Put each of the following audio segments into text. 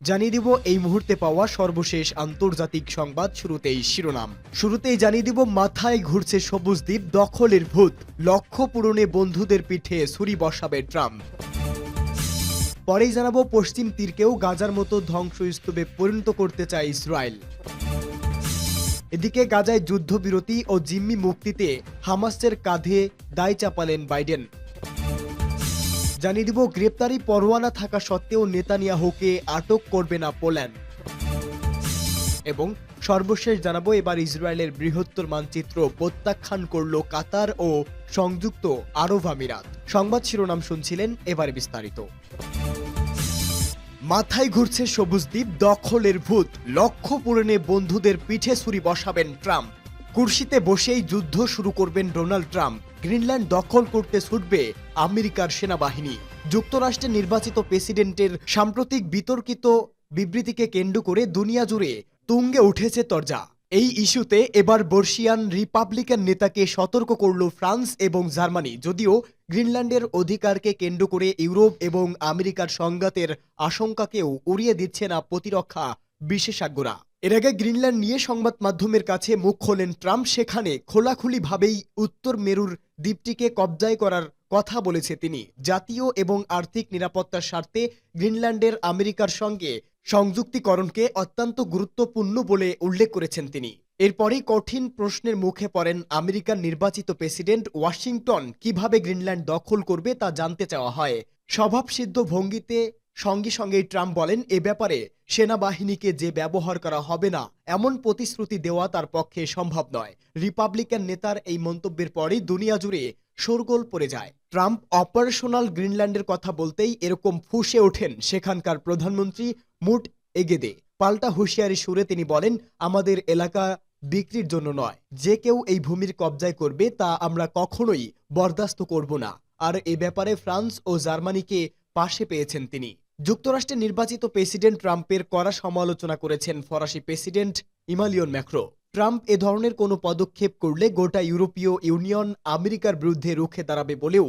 জানিয়ে দিব এই মুহূর্তে পাওয়া সর্বশেষ আন্তর্জাতিক সংবাদ। শুরুতেই শিরোনাম। শুরুতেই জানিয়ে দিব মাথায় ঘুরছে সবুজ দ্বীপ দখলের ভূত, লক্ষ্য পূরণে বন্ধুদের পিঠে ছুরি বসাবে ট্রাম্প। পরেই জানাবো পশ্চিম তীরকেও গাজার মতো ধ্বংসস্তূপে পরিণত করতে চায় ইসরায়েল। এদিকে গাজায় যুদ্ধবিরতি ও জিম্মি মুক্তিতে হামাসের কাঁধে দায় চাপালেন বাইডেন। জানিয়ে দিব গ্রেপ্তারি পরোয়ানা থাকা সত্ত্বেও নেতানিয়াহুকে আটক করবে না পোল্যান্ড। এবং সর্বশেষ জানাবো এবার ইসরায়েলের বৃহত্তর মানচিত্র প্রত্যাখ্যান করল কাতার ও সংযুক্ত আরব আমিরাত। সংবাদ শিরোনাম শুনছিলেন, এবারে বিস্তারিত। মাথায় ঘুরছে সবুজ দ্বীপ দখলের ভূত, লক্ষ্য পূরণে বন্ধুদের পিঠে ছুরি বসাবেন ট্রাম্প। কুর্সিতে বসেই যুদ্ধ শুরু করবেন ডোনাল্ড ট্রাম্প। গ্রিনল্যান্ড দখল করতে ছুটবে আমেরিকার সেনাবাহিনী। যুক্তরাষ্ট্রের নির্বাচিত প্রেসিডেন্টের সাম্প্রতিক বিতর্কিত বিবৃতিকে কেন্দ্র করে দুনিয়া জুড়ে তুঙ্গে উঠেছে তরজা। এই ইস্যুতে এবার বর্ষিয়ান রিপাবলিকান নেতাকে সতর্ক করল ফ্রান্স এবং জার্মানি। যদিও গ্রিনল্যান্ডের অধিকারকে কেন্দ্র করে ইউরোপ এবং আমেরিকার সংঘাতের আশঙ্কাকেও উড়িয়ে দিচ্ছে না প্রতিরক্ষা বিশেষজ্ঞরা। এর আগে গ্রিনল্যান্ড নিয়ে সংবাদ মাধ্যমের কাছে মুখ খোলেন ট্রাম্প। সেখানে খোলাখুলিভাবেই উত্তর মেরুর দ্বীপটিকে কবজায় করার কথা বলেছে তিনি। জাতীয় এবং আর্থিক নিরাপত্তার স্বার্থে গ্রিনল্যান্ডের আমেরিকার সঙ্গে সংযুক্তিকরণকে অত্যন্ত গুরুত্বপূর্ণ বলে উল্লেখ করেছেন তিনি। এরপরই কঠিন প্রশ্নের মুখে পড়েন আমেরিকার নির্বাচিত প্রেসিডেন্ট। ওয়াশিংটন কিভাবে গ্রিনল্যান্ড দখল করবে তা জানতে চাওয়া হয়। স্বভাবসিদ্ধ ভঙ্গিতে সঙ্গেই ট্রাম্প বলেন, এ ব্যাপারে সেনাবাহিনীকে যে ব্যবহার করা হবে না এমন প্রতিশ্রুতি দেওয়া তার পক্ষে সম্ভব নয়। রিপাবলিকান নেতার এই মন্তব্যের পরই দুনিয়া জুড়ে শোরগোল পড়ে যায়। ট্রাম্প অপারেশনাল গ্রিনল্যান্ডের কথা বলতেই এরকম ফুঁসে ওঠেন সেখানকার প্রধানমন্ত্রী মুট এগেদে। পাল্টা হুঁশিয়ারি সুরে তিনি বলেন, আমাদের এলাকা বিক্রির জন্য নয়। যে কেউ এই ভূমির কবজায় করবে তা আমরা কখনোই বরদাস্ত করব না। আর এ ব্যাপারে ফ্রান্স ও জার্মানিকে পাশে পেয়েছেন তিনি। যুক্তরাষ্ট্রের নির্বাচিত প্রেসিডেন্ট ট্রাম্পের কড়া সমালোচনা করেছেন ফরাসি প্রেসিডেন্ট ইমানুয়েল ম্যাক্রো। ট্রাম্প এ ধরনের কোনো পদক্ষেপ করলে গোটা ইউরোপীয় ইউনিয়ন আমেরিকার বিরুদ্ধে রুখে দাঁড়াবে বলেও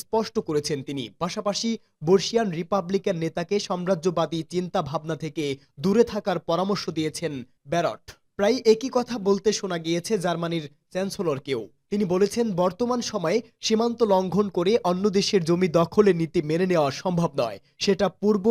স্পষ্ট করেছেন তিনি। পাশাপাশি বর্ষিয়ান রিপাবলিকান নেতাকে সাম্রাজ্যবাদী চিন্তা ভাবনা থেকে দূরে থাকার পরামর্শ দিয়েছেন ব্যারট। প্রায় একই কথা বলতে শোনা গিয়েছে জার্মানির চ্যান্সেলরকেও। তিনি বলেছেন, বর্তমান সময়ে সীমান্ত লঙ্ঘন করে অন্য দেশের জমি দখলের নীতি মেনে নেওয়া সম্ভব নয়, সেটা পূর্ব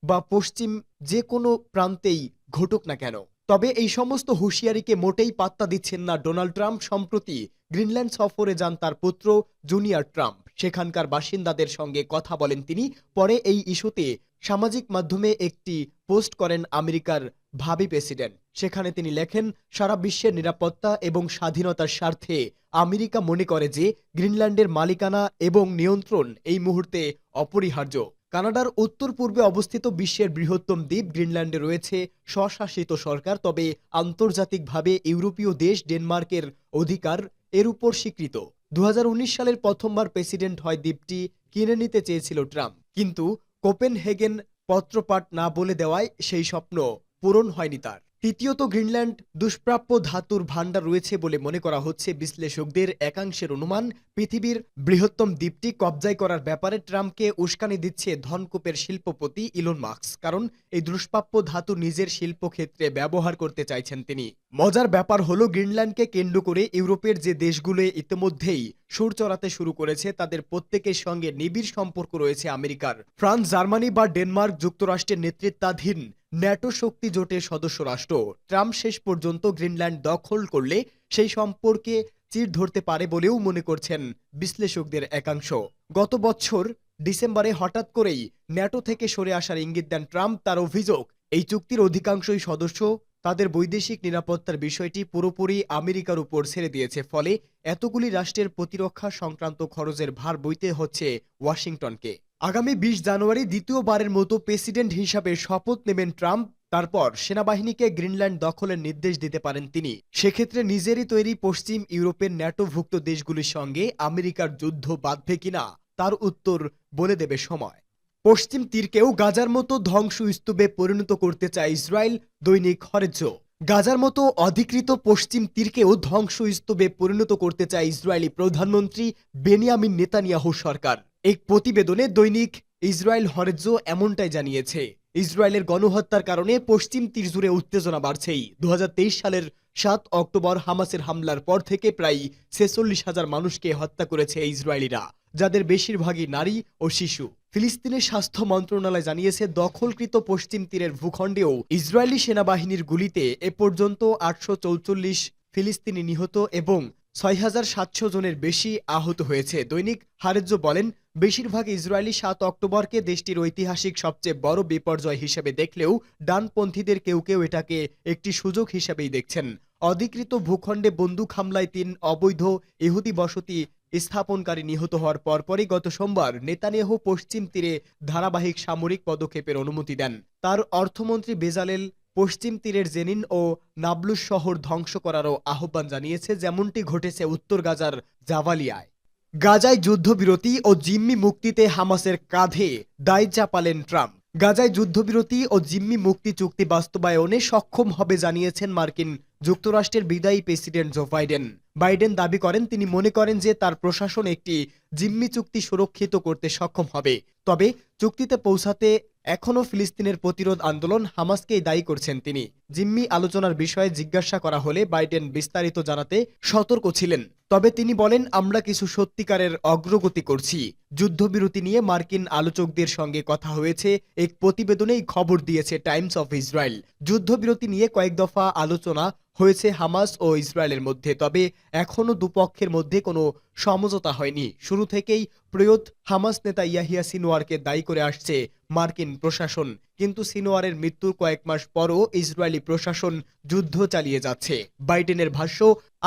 বা পশ্চিম যে কোনো প্রান্তেই ঘটুক না কেন। তবে এই সমস্ত হুঁশিয়ারিকে মোটেই পাত্তা দিচ্ছেন না ডোনাল্ড ট্রাম্প। সম্প্রতি গ্রিনল্যান্ড সফরে যান তার পুত্র জুনিয়র ট্রাম্প। সেখানকার বাসিন্দাদের সঙ্গে কথা বলেন তিনি। পরে এই ইস্যুতে সামাজিক মাধ্যমে একটি পোস্ট করেন আমেরিকার ভাবি প্রেসিডেন্ট। সেখানে তিনি লেখেন, সারা বিশ্বের নিরাপত্তা এবং স্বাধীনতার স্বার্থে আমেরিকা মনে করে যে গ্রিনল্যান্ডের মালিকানা এবং নিয়ন্ত্রণ এই মুহূর্তে অপরিহার্য। কানাডার উত্তর পূর্বে অবস্থিত বিশ্বের বৃহত্তম দ্বীপ গ্রিনল্যান্ডে রয়েছে স্বশাসিত সরকার। তবে আন্তর্জাতিকভাবে ইউরোপীয় দেশ ডেনমার্কের অধিকার এর উপর স্বীকৃত। 2019 সালের প্রথমবার প্রেসিডেন্ট হয় দ্বীপটি কিনে নিতে চেয়েছিল ট্রাম্প, কিন্তু কোপেনহেগেন পত্রপাঠ না বলে দেওয়ায় সেই স্বপ্ন পূরণ হয়নি তার। তৃতীয়ত, গ্রিনল্যান্ড দুষ্প্রাপ্য ধাতুর ভাণ্ডার রয়েছে বলে মনে করা হচ্ছে। বিশ্লেষকদের একাংশের অনুমান, পৃথিবীর বৃহত্তম দ্বীপটি কবজায় করার ব্যাপারে ট্রাম্পকে উস্কানি দিচ্ছে ধনকূপের শিল্পপতি ইলন মাস্ক। কারণ এই দুষ্প্রাপ্য ধাতু নিজের শিল্পক্ষেত্রে ব্যবহার করতে চাইছেন তিনি। মজার ব্যাপার হলো, গ্রিনল্যান্ডকে কেন্দ্র করে ইউরোপের যে দেশগুলো ইতিমধ্যেই সুর চড়াতে শুরু করেছে তাদের প্রত্যেকের সঙ্গে নিবিড় সম্পর্ক রয়েছে আমেরিকার। ফ্রান্স, জার্মানি বা ডেনমার্ক যুক্তরাষ্ট্রের নেতৃত্বাধীন ন্যাটো শক্তি জোটের সদস্য রাষ্ট্র। ট্রাম্প শেষ পর্যন্ত গ্রিনল্যান্ড দখল করলে সেই সম্পর্কে চির ধরতে পারে বলেও মনে করছেন বিশ্লেষকদের একাংশ। গত বছর ডিসেম্বরে হঠাৎ করেই ন্যাটো থেকে সরে আসার ইঙ্গিত দেন ট্রাম্প। তার অভিযোগ, এই চুক্তির অধিকাংশই সদস্য তাদের বৈদেশিক নিরাপত্তার বিষয়টি পুরোপুরি আমেরিকার উপর ছেড়ে দিয়েছে। ফলে এতগুলি রাষ্ট্রের প্রতিরক্ষা সংক্রান্ত খরচের ভার বইতে হচ্ছে ওয়াশিংটনকে। আগামী 20 জানুয়ারি দ্বিতীয়বারের মতো প্রেসিডেন্ট হিসাবে শপথ নেবেন ট্রাম্প। তারপর সেনাবাহিনীকে গ্রিনল্যান্ড দখলের নির্দেশ দিতে পারেন তিনি। সেক্ষেত্রে নিজেরই তৈরি পশ্চিম ইউরোপের ন্যাটোভুক্ত দেশগুলির সঙ্গে আমেরিকার যুদ্ধ বাঁধবে কিনা তার উত্তর বলে দেবে সময়। পশ্চিম তীরকেও গাজার মতো ধ্বংসস্তূপে পরিণত করতে চায় ইসরায়েল, দৈনিক হরেজ্জ। গাজার মতো অধিকৃত পশ্চিম তীরকেও ধ্বংসস্তূপে পরিণত করতে চায় ইসরায়েলি প্রধানমন্ত্রী বেনিয়ামিন নেতানিয়াহু সরকার। এক প্রতিবেদনে দৈনিক ইসরায়েল হরেজ্জ এমনটাই জানিয়েছে। ইসরায়েলের গণহত্যার কারণে পশ্চিম তীর জুড়ে উত্তেজনা বাড়ছেই। 2023 সালের 7 অক্টোবর হামাসের হামলার পর থেকে প্রায় 46,000 মানুষকে হত্যা করেছে ইসরায়েলিরা, যাদের বেশিরভাগই নারী ও শিশু। ফিলিস্তিনের স্বাস্থ্য মন্ত্রণালয় জানিয়েছে, দখলকৃত পশ্চিম তীরের ভূখণ্ডেও ইসরায়েলি সেনাবাহিনীর গুলিতে এ পর্যন্ত 844 ফিলিস্তিনি নিহত এবং 6,700 জনের বেশি আহত হয়েছে। দৈনিক হারেজ্য বলেন, বেশিরভাগ ইসরায়েলি 7 অক্টোবরকে দেশটির ঐতিহাসিক সবচেয়ে বড় বিপর্যয় হিসেবে দেখলেও ডানপন্থীদের কেউ কেউ এটাকে একটি সুযোগ হিসেবেই দেখছেন। অধিকৃত ভূখণ্ডে বন্দুক হামলায় 3 অবৈধ ইহুদি বসতি স্থাপনকারী নিহত হওয়ার পরপরই গত সোমবার নেতানিয়াহু পশ্চিম তীরে ধারাবাহিক সামরিক পদক্ষেপের অনুমতি দেন। তার অর্থমন্ত্রী বেজালেল পশ্চিম তীরের জেনিন ও নাবলুস শহর ধ্বংস করারও আহ্বান জানিয়েছে, যেমনটি ঘটেছে উত্তর গাজার জাভালিয়ায়। গাজায় যুদ্ধবিরতি ও জিম্মি মুক্তিতে হামাসের কাঁধে দায় চাপালেন ট্রাম্প। গাজায় যুদ্ধবিরতি ও জিম্মি মুক্তি চুক্তি বাস্তবায়নে সক্ষম হবে জানিয়েছেন মার্কিন যুক্তরাষ্ট্রের বিদায়ী প্রেসিডেন্ট জো বাইডেন। বাইডেন দাবি করেন, তিনি মনে করেন যে তার প্রশাসন একটি জিম্মি চুক্তি সুরক্ষিত করতে সক্ষম হবে। তবে চুক্তিতে পৌঁছাতে এখনও ফিলিস্তিনের প্রতিরোধ আন্দোলন হামাসকেই দায়ী করছেন তিনি। জিম্মি আলোচনার বিষয়ে জিজ্ঞাসা করা হলে বাইডেন বিস্তারিত জানাতে সতর্ক ছিলেন। তবে তিনি বলেন, আমরা কিছু সত্যিকারের অগ্রগতি করছি। যুদ্ধবিরতি নিয়ে মার্কিন আলোচকদের সঙ্গে কথা হয়েছে, এক প্রতিবেদনেই খবর দিয়েছে টাইমস অফ ইসরায়েল। যুদ্ধবিরতি নিয়ে কয়েক দফা আলোচনা হয়েছে হামাস ও ইসরায়েলের মধ্যে, তবে এখনও দুপক্ষের মধ্যে কোনো সমঝোতা হয়নি। শুরু থেকেই প্রয়াত হামাস নেতা ইয়াহিয়া সিনওয়ারকে দায়ী করে আসছে মার্কিন প্রশাসন, কিন্তু সিনওয়ারের মৃত্যুর কয়েক মাস পরও ইসরায়েলি প্রশাসন যুদ্ধ চালিয়ে যাচ্ছে। বাইডেনের ভাষ্য,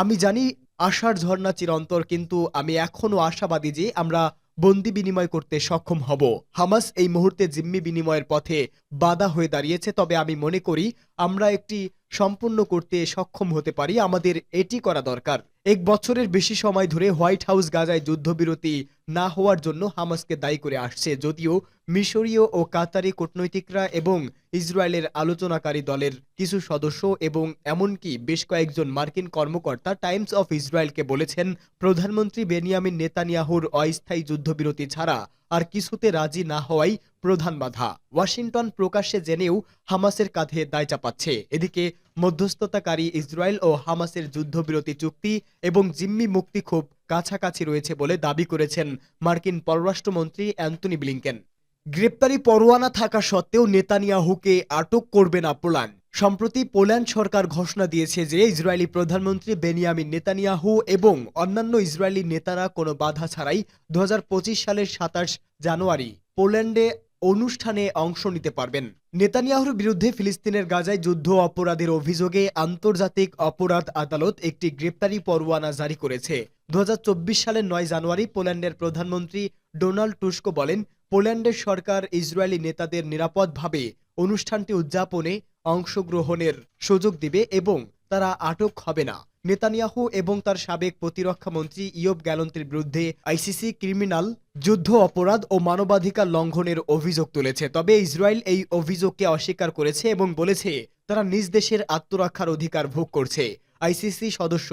আমি জানি আশার ঝর্ণা চিরন্তর, কিন্তু আমি এখনও আশাবাদী যে আমরা বন্দি বিনিময় করতে সক্ষম হব। হামাস এই মুহূর্তে জিম্মি বিনিময়ের পথে বাধা হয়ে দাঁড়িয়েছে, তবে আমি মনে করি আমরা একটি সম্পূর্ণ করতে সক্ষম হতে পারি। আমাদের এটি করা দরকার। 1 বছরের বেশি সময় ধরে হোয়াইট হাউস গাজায় যুদ্ধবিরতি না হওয়ার জন্য হামাসকে দায়ী করে আসছে, যদিও মিশরীয় ও কাতারি কূটনৈতিকরা এবং ইসরায়েলের আলোচনাকারী দলের কিছু সদস্য এবং এমনকি বেশ কয়েকজন মার্কিন কর্মকর্তা টাইমস অফ ইসরায়েলকে বলেছেন, প্রধানমন্ত্রী বেনিয়ামিন নেতানিয়াহুর অস্থায়ী যুদ্ধবিরতি ছাড়া আর কিছুতে রাজি না হওয়াই প্রধান বাধা। ওয়াশিংটন প্রকাশ্যে জেনেও হামাসের কাঁধে দায় চাপাচ্ছে। এদিকে মধ্যস্থতাকারী ইসরায়েল ও হামাসের যুদ্ধবিরতি চুক্তি এবং জিম্মি মুক্তি খুব কাছাকাছি রয়েছে বলে দাবি করেছেন মার্কিন পররাষ্ট্রমন্ত্রী অ্যান্টনি ব্লিংকেন। গ্রেপ্তারি পরোয়ানা থাকা সত্ত্বেও নেতানিয়াহুকে আটক করবে না পোল্যান্ড। সম্প্রতি পোল্যান্ড সরকার ঘোষণা দিয়েছে যে ইসরায়েলি প্রধানমন্ত্রী বেনিয়ামিন নেতানিয়াহু এবং অন্যান্য ইসরায়েলি নেতারা কোনো বাধা ছাড়াই 2025 সালের 27 জানুয়ারি পোল্যান্ডে অনুষ্ঠানে অংশ নিতে পারবেন। নেতানিয়াহুর বিরুদ্ধে ফিলিস্তিনের গাজায় যুদ্ধ অপরাধের অভিযোগে আন্তর্জাতিক অপরাধ আদালত একটি গ্রেপ্তারি পরোয়ানা জারি করেছে। 2024 সালের 9 জানুয়ারি পোল্যান্ডের প্রধানমন্ত্রী ডোনাল্ড টুস্ক বলেন, পোল্যান্ডের সরকার ইসরায়েলি নেতাদের নিরাপদভাবে অনুষ্ঠানটি উদযাপনে অংশগ্রহণের সুযোগ দিবে এবং তারা আটক হবে না। নেতানিয়াহু এবং তার সাবেক প্রতিরক্ষা মন্ত্রী ইয়োব গ্যালন্টের বিরুদ্ধে আইসিসি ক্রিমিনাল যুদ্ধ অপরাধ ও মানবাধিকার লঙ্ঘনের অভিযোগ তুলেছে। তবে ইসরায়েল এই অভিযোগকে অস্বীকার করেছে এবং বলেছে তারা নিজ দেশের আত্মরক্ষার অধিকার ভোগ করছে। আইসিসি সদস্য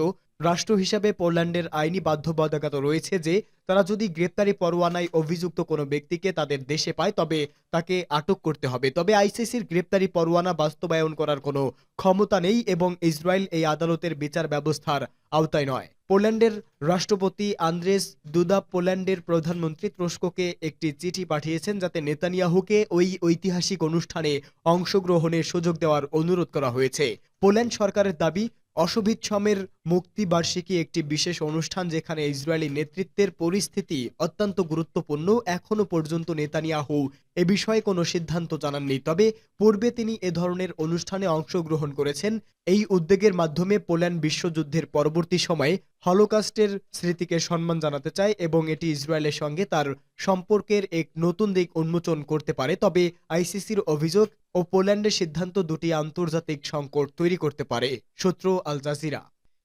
রাষ্ট্র হিসাবে পোল্যান্ডের আইনি বাধ্যবাধকতা রয়েছে যে তারা যদি গ্রেপ্তারি পরোয়ানায় অভিযুক্ত কোনো ব্যক্তিকে তাদের দেশে পায় তবে তাকে আটক করতে হবে। তবে আইসিসির গ্রেপ্তারি পরোয়ানা বাস্তবায়ন করার কোনো ক্ষমতা নেই এবং ইসরায়েল এই আদালতের বিচার ব্যবস্থার আওতায় নয়। পোল্যান্ডের রাষ্ট্রপতি আন্দ্রেস দুদা পোল্যান্ডের প্রধানমন্ত্রী তুস্ককে একটি চিঠি পাঠিয়েছেন, যাতে নেতানিয়াহুকে ওই ঐতিহাসিক অনুষ্ঠানে অংশগ্রহণের সুযোগ দেওয়ার অনুরোধ করা হয়েছে। পোল্যান্ড সরকারের দাবি, অশোভিৎসমের মুক্তিবার্ষিকী একটি বিশেষ অনুষ্ঠান যেখানে ইসরায়েলি নেতৃত্বের পরিস্থিতি অত্যন্ত গুরুত্বপূর্ণ। এখনো পর্যন্ত নেতানিয়াহু এ বিষয়ে কোনো সিদ্ধান্ত জানাননি, তবে পূর্বে তিনি এ ধরনের অনুষ্ঠানে অংশগ্রহণ করেছেন। এই উদ্যোগের মাধ্যমে পোল্যান্ড বিশ্বযুদ্ধের পরবর্তী সময়ে হলোকাস্টের স্মৃতিকে সম্মান জানাতে চায় এবং এটি ইসরায়েলের সঙ্গে তার সম্পর্কের এক নতুন দিক উন্মোচন করতে পারে। তবে আইসিসির অভিযোগ ও পোল্যান্ডের সিদ্ধান্ত দুটি আন্তর্জাতিক সংকট তৈরি করতে পারে। সূত্র আল জাজিরা।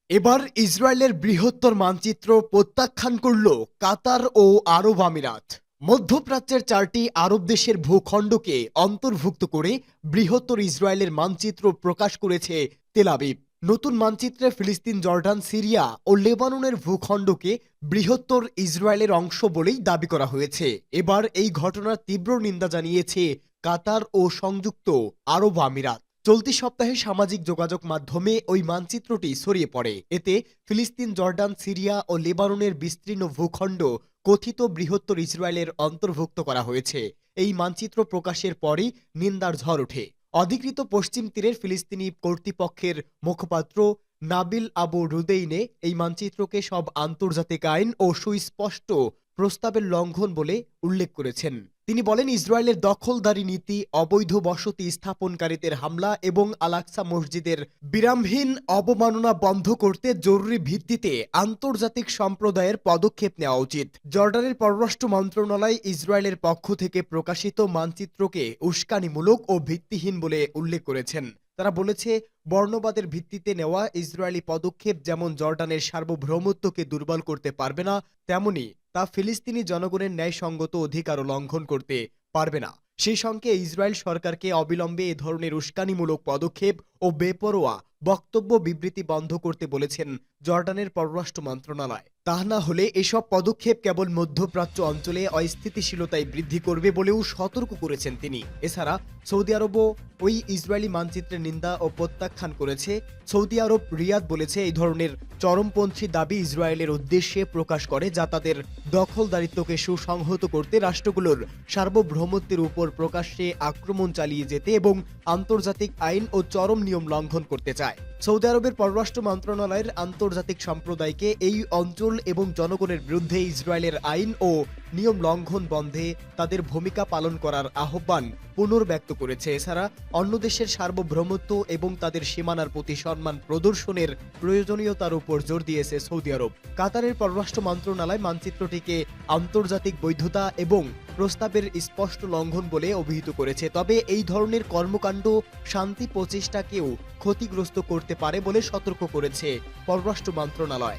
এবার ইসরায়েলের বৃহত্তর মানচিত্র প্রত্যাখ্যান করল কাতার ও আরব আমিরাত। মধ্যপ্রাচ্যের 4টি আরব দেশের ভূখণ্ডকে অন্তর্ভুক্ত করে বৃহত্তর ইসরায়েলের মানচিত্র প্রকাশ করেছে তেল আবিব। নতুন মানচিত্রে ফিলিস্তিন, জর্ডান, সিরিয়া ও লেবাননের ভূখণ্ডকে বৃহত্তর ইসরায়েলের অংশ বলেই দাবি করা হয়েছে। এবার এই ঘটনার তীব্র নিন্দা জানিয়েছে কাতার ও সংযুক্ত আরব আমিরাত। চলতি সপ্তাহে সামাজিক যোগাযোগ মাধ্যমে ওই মানচিত্রটি ছড়িয়ে পড়ে। এতে ফিলিস্তিন, জর্ডান, সিরিয়া ও লেবাননের বিস্তীর্ণ ভূখণ্ড কথিত বৃহত্তর ইসরায়েলের অন্তর্ভুক্ত করা হয়েছে। এই মানচিত্র প্রকাশের পরই নিন্দার ঝড় ওঠে। অধিকৃত পশ্চিম তীরের ফিলিস্তিনি কর্তৃপক্ষের মুখপাত্র নাবিল আবু রুদেইনে এই মানচিত্রকে সব আন্তর্জাতিক আইন ও সুস্পষ্ট প্রস্তাবের লঙ্ঘন বলে উল্লেখ করেছেন। তিনি বলেন, ইসরায়েলের দখলদারি নীতি, অবৈধ বসতি স্থাপনকারীদের হামলা এবং আল-আকসা মসজিদের বিরামহীন অবমাননা বন্ধ করতে জরুরি ভিত্তিতে আন্তর্জাতিক সম্প্রদায়ের পদক্ষেপ নেওয়া উচিত। জর্ডানের পররাষ্ট্র মন্ত্রণালয় ইসরায়েলের পক্ষ থেকে প্রকাশিত মানচিত্রকে উস্কানিমূলক ও ভিত্তিহীন বলে উল্লেখ করেছেন। তারা বলেছে, বর্ণবাদের ভিত্তিতে নেওয়া ইসরায়েলি পদক্ষেপ যেমন জর্ডানের সার্বভৌমত্বকে দুর্বল করতে পারবে না, তেমনি তা ফিলিস্তিনি জনগণের ন্যায়সঙ্গত অধিকারও লঙ্ঘন করতে পারবে না। সেই সঙ্গে ইসরায়েল সরকারকে অবিলম্বে এ ধরনের উস্কানিমূলক পদক্ষেপ ও বেপরোয়া বক্তব্য বিবৃতি বন্ধ করতে বলেছেন জর্ডানের পররাষ্ট্র মন্ত্রণালয়। তা না হলে এসব পদক্ষেপ কেবল মধ্যপ্রাচ্য অঞ্চলে অস্থিতিশীলতায় বৃদ্ধি করবে বলেও সতর্ক করেছেন তিনি। এছাড়া সৌদি আরবও ওই ইসরায়েলি মানচিত্রের নিন্দা ও প্রত্যাখ্যান করেছে। সৌদি আরব রিয়াদ বলেছে, এই ধরনের চরমপন্থী দাবি ইসরায়েলের উদ্দেশ্যে প্রকাশ করে, যা তাদের দখলদারিত্বকে সুসংহত করতে রাষ্ট্রগুলোর সার্বভৌমত্বের উপর প্রকাশ্যে আক্রমণ চালিয়ে যেতে এবং আন্তর্জাতিক আইন ও চরম নিয়ম লঙ্ঘন করতে চায়। সৌদি আরবের পররাষ্ট্র মন্ত্রণালয়ের আন্তর্জাতিক সম্প্রদায়কে এই অঞ্চল এবং জনগণের বিরুদ্ধে ইসরায়েলের আইন ও নিয়ম লঙ্ঘন বন্ধে তাদের ভূমিকা পালন করার আহ্বান পুনর্ব্যক্ত করেছে। এছাড়া অন্য দেশের সার্বভৌমত্ব এবং তাদের সীমানার প্রতি সম্মান প্রদর্শনের প্রয়োজনীয়তার উপর জোর দিয়েছে সৌদি আরব। কাতারের পররাষ্ট্র মন্ত্রণালয় মানচিত্রটিকে আন্তর্জাতিক বৈধতা এবং প্রস্তাবের স্পষ্ট লঙ্ঘন বলে অভিহিত করেছে। তবে এই ধরনের কর্মকাণ্ড শান্তি প্রচেষ্টাকেও ক্ষতিগ্রস্ত করতে পারে বলে সতর্ক করেছে পররাষ্ট্র মন্ত্রণালয়।